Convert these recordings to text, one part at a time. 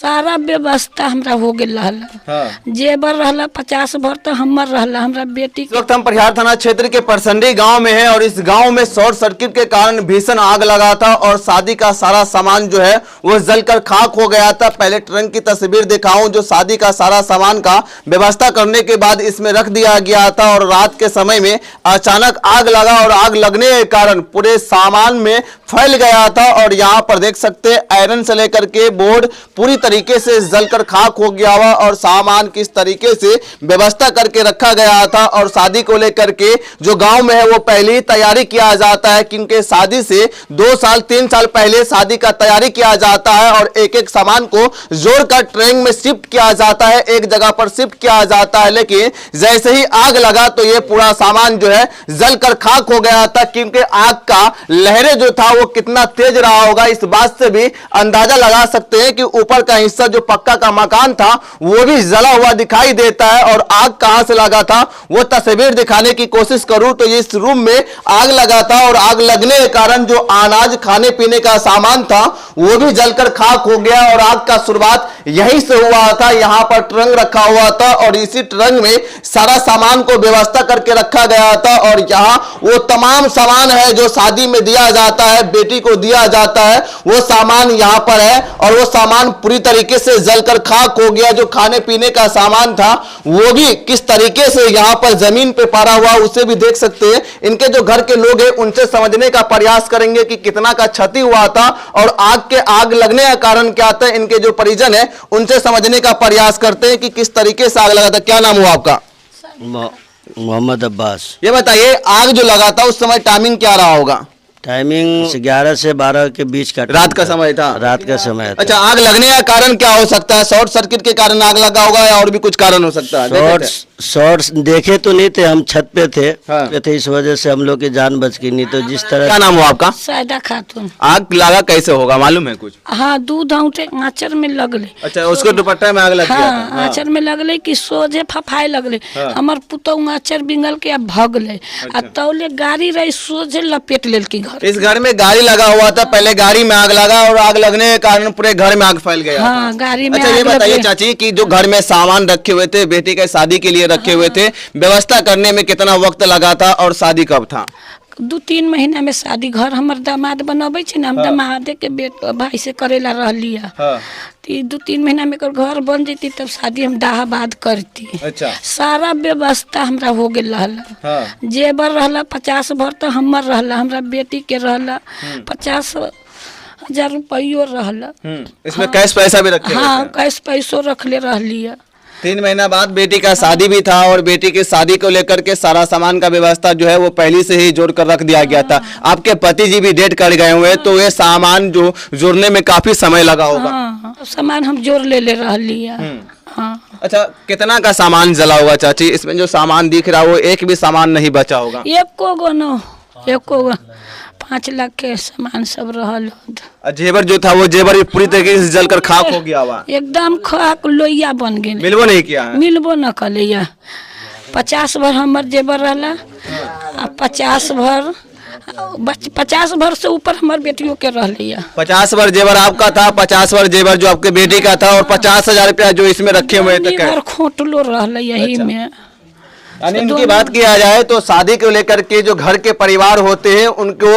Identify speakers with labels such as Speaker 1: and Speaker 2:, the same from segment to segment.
Speaker 1: सारा व्यवस्था हमरा हो गया रहला।
Speaker 2: हाँ।
Speaker 1: जेबर रहला 50 भर तो हमर रहला। हमरा बेटी
Speaker 2: इस वक्त हम परिहार थाना क्षेत्र के परसंडी गांव में हैं और इस गांव में शॉर्ट सर्किट के कारण भीषण आग लगा था और शादी का सारा सामान जो है वो जलकर खाक हो गया था। पहले ट्रंक की तस्वीर दिखाऊं जो शादी का सारा सामान का व्यवस्था करने के बाद इसमें रख दिया गया था और रात के समय में अचानक आग लगा और आग लगने के कारण पूरे सामान में फैल गया था। और यहाँ पर देख सकते हैं आयरन से लेकर के बोर्ड पूरी तरीके से जलकर खाक हो गया हुआ और सामान किस तरीके से व्यवस्था करके रखा गया था। और शादी को लेकर के जो गांव में है वो पहले ही तैयारी किया जाता है क्योंकि शादी से 2 साल 3 साल पहले शादी का तैयारी किया जाता है और एक एक सामान को जोड़कर ट्रेन में शिफ्ट किया जाता है, एक जगह पर शिफ्ट किया जाता है। लेकिन जैसे ही आग लगा तो ये पूरा सामान जो है जलकर खाक हो गया था क्योंकि आग का लहरें जो था वो कितना तेज रहा होगा इस बात से भी अंदाजा लगा सकते हैं कि ऊपर का हिस्सा जो पक्का का मकान था वो भी जला हुआ दिखाई देता है। और आग कहां से लगा था वो तस्वीर दिखाने की कोशिश करूं तो इस रूम में आग लगा था और आग लगने के कारण जो अनाज खाने पीने का सामान था वो भी जलकर खाक हो गया। और आग का शुरुआत यहीं से हुआ था। यहां पर ट्रंक रखा हुआ था और इसी ट्रंक में सारा सामान को व्यवस्था करके रखा गया था। और यहां वो तमाम सामान है जो शादी में दिया जाता है, बेटी को दिया जाता है, वो सामान यहां पर है और वो सामान पूरी तरीके से जलकर खाक हो गया। जो खाने पीने का सामान था वो भी किस तरीके से यहां पर जमीन पे पड़ा हुआ उसे भी देख सकते हैं। इनके जो घर के लोग हैं उनसे समझने का प्रयास करेंगे कि कितना का क्षति हुआ था और आग लगने का कारण क्या था। इनके जो परिजन है उनसे समझने का प्रयास करते हैं कि किस तरीके से आग लगा था। क्या नाम हुआ आपका?
Speaker 3: मोहम्मद अब्बास।
Speaker 2: ये बताइए आग जो लगा था उस समय टाइमिंग क्या रहा होगा?
Speaker 3: टाइमिंग 11 से 12 के बीच का
Speaker 2: रात का समय था।
Speaker 3: रात का समय था।
Speaker 2: अच्छा, आग लगने का कारण क्या हो सकता है? शॉर्ट सर्किट के कारण आग लगा होगा या और भी कुछ कारण हो सकता है?
Speaker 3: शॉर्ट्स देखे तो नहीं थे, हम छत पे थे।
Speaker 2: हाँ।
Speaker 3: इस वजह से हम लोग की जान बच गई, नहीं तो जिस तरह।
Speaker 2: क्या नाम हुआ आपका?
Speaker 1: सायदा खातून।
Speaker 2: आग लगा कैसे होगा मालूम है कुछ?
Speaker 1: हाँ, दूध औटे आंचर में लगले।
Speaker 2: अच्छा, उसको दुपट्टा में आग लग गया था।
Speaker 1: हाँ, आंचर में लगले कि सोझे फफाए लगले।
Speaker 2: हाँ।
Speaker 1: हमार पुतौ आंचर बिंगल के भगले। आ तौले गाड़ी रही सोझे लपेट लेल की घर।
Speaker 2: इस घर में गाड़ी लगा हुआ था, पहले गाड़ी में आग लगा और आग लगने के कारण पूरे घर में आग फैल गया।
Speaker 1: हाँ, गाड़ी में।
Speaker 2: अच्छा, ये बताइए चाची कि जो घर में सामान रखे हुए थे, बेटी के शादी के लिए रखे हुए थे, व्यवस्था करने में कितना वक्त लगा था और शादी कब था?
Speaker 1: 2-3 महीना में शादी। घर हमर दामाद बनाबे छे ना, हम दामादे के भाई से करेला रहलिया।
Speaker 2: हाँ।
Speaker 1: 2-3 महीना में घर बन जेती तब शादी हम दाहाबाद करती।
Speaker 2: अच्छा।
Speaker 1: सारा व्यवस्था हमरा हो गया रहला।
Speaker 2: हाँ।
Speaker 1: जेबर रहला 50 भर तो हमर रहला। हमरा बेटी के रहला 50,000 रुपयो रहला।
Speaker 2: इसमें कैश पैसा भी रखे?
Speaker 1: हाँ, कैश पैसो रखले रहलिया।
Speaker 2: 3 महीना बाद बेटी का शादी भी था और बेटी की शादी को लेकर के सारा सामान का व्यवस्था जो है वो पहले से ही जोड़ कर रख दिया गया था। आपके पति जी भी डेट कर गए हुए तो ये सामान जो जोड़ने में काफी समय लगा होगा।
Speaker 1: हाँ, सामान हम जोड़ ले लिया। हाँ।
Speaker 2: अच्छा, कितना का सामान जला होगा चाची? इसमें जो सामान दिख रहा है वो एक भी सामान नहीं बचा होगा?
Speaker 1: एको गो 5 लाख के सामान सब रहल।
Speaker 2: जेबर जो था वो जेबर भी पूरी तरीके से जलकर खाक हो गया हुआ,
Speaker 1: एकदम खाक लोहिया बन गए।
Speaker 2: मिलबो नहीं किया है?
Speaker 1: मिलबो न कलिया। 50 भर हमर जेबर रहला आ 50 भर से ऊपर हमार बेटियों के रहलिया।
Speaker 2: 50 भर जेबर आपका था, 50 भर जेबर जो आपके बेटी का था और 50,000 रुपया जो इसमें रखे हुए थे।
Speaker 1: खोटलो रहला यही में।
Speaker 2: यानी इनकी बात किया जाए तो शादी को लेकर के जो घर के परिवार होते हैं उनको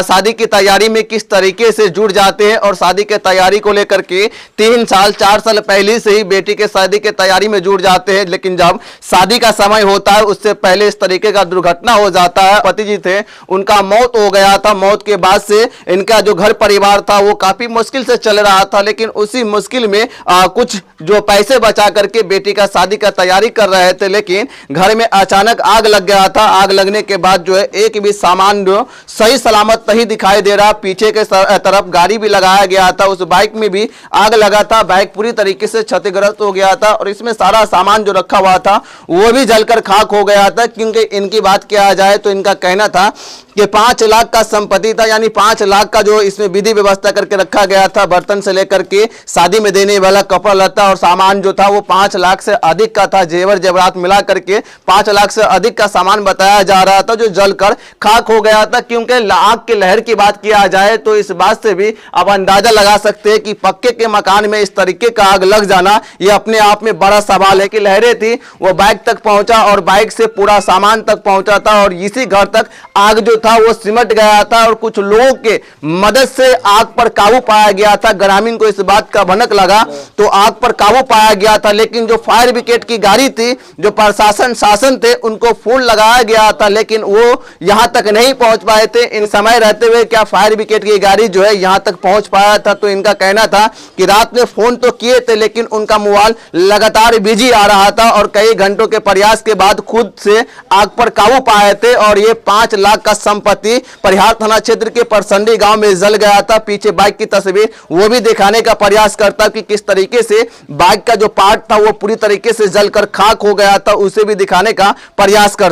Speaker 2: शादी की तैयारी में किस तरीके से जुड़ जाते हैं और शादी के तैयारी को लेकर के 3 साल 4 साल पहले से ही बेटी के शादी के तैयारी में जुड़ जाते हैं। लेकिन जब शादी का समय होता है उससे पहले इस तरीके का दुर्घटना हो जाता है। पति जी थे, उनका मौत हो गया था। मौत के बाद से इनका जो घर परिवार था वो काफी मुश्किल से चल रहा था। लेकिन उसी मुश्किल में कुछ जो पैसे बचा करके बेटी का शादी का तैयारी कर रहे थे, लेकिन घर में अचानक आग लग गया था। आग लगने के बाद जो है एक भी सामान जो सही सलामत नहीं दिखाई दे रहा। पीछे के तरफ गाड़ी भी लगाया गया था, उस बाइक में भी आग लगा था। बाइक पूरी तरीके से क्षतिग्रस्त हो गया था और इसमें सारा सामान जो रखा हुआ था वो भी जलकर खाक हो गया था। क्योंकि इनकी बात किया जाए तो इनका कहना था कि 5 लाख का संपत्ति था, यानी 5 लाख का जो इसमें विधि व्यवस्था करके रखा गया था, बर्तन से लेकर के शादी में देने वाला कपड़ा लत्ता और सामान जो था वो 5 लाख से अधिक का था। जेवर जेवरात मिला करके 5 लाख से अधिक का सामान बताया जा रहा था जो जलकर खाक हो गया था। क्योंकि आग की लहर की बात किया जाए तो इस बात से भी आप अंदाजा लगा सकते हैं कि पक्के के मकान में इस तरीके का आग लग जाना यह अपने आप में बड़ा सवाल है। कि लहरें थी वो बाइक तक पहुंचा और बाइक से पूरा सामान तक पहुंचा था और इसी घर तक आग जो था वो सिमट गया था और कुछ लोगों के मदद से आग पर काबू पाया गया था। ग्रामीण को इस बात का भनक लगा तो आग पर काबू पाया गया था, लेकिन जो फायर ब्रिगेड की गाड़ी थी, जो प्रशासन शासन थे, उनको फोन लगाया गया था लेकिन वो यहां तक नहीं पहुंच पाए थे। इन समय रहते हुए क्या फायर ब्रिगेड की गाड़ी जो है यहां तक पहुंच पाया था? तो इनका कहना था कि रात में फोन तो किए थे लेकिन उनका मोबाइल लगातार बिजी आ रहा था और कई घंटों के प्रयास के बाद खुद से आग पर काबू पाए थे। और ये 5 लाख का संपत्ति परिहार थाना क्षेत्र के परसंडी गांव में जल गया था। पीछे बाइक की तस्वीर वो भी दिखाने का प्रयास करता कि किस तरीके से बाइक का जो पार्ट था वो पूरी तरीके से जलकर खाक हो गया था, उसे भी दिखाने का प्रयास करता।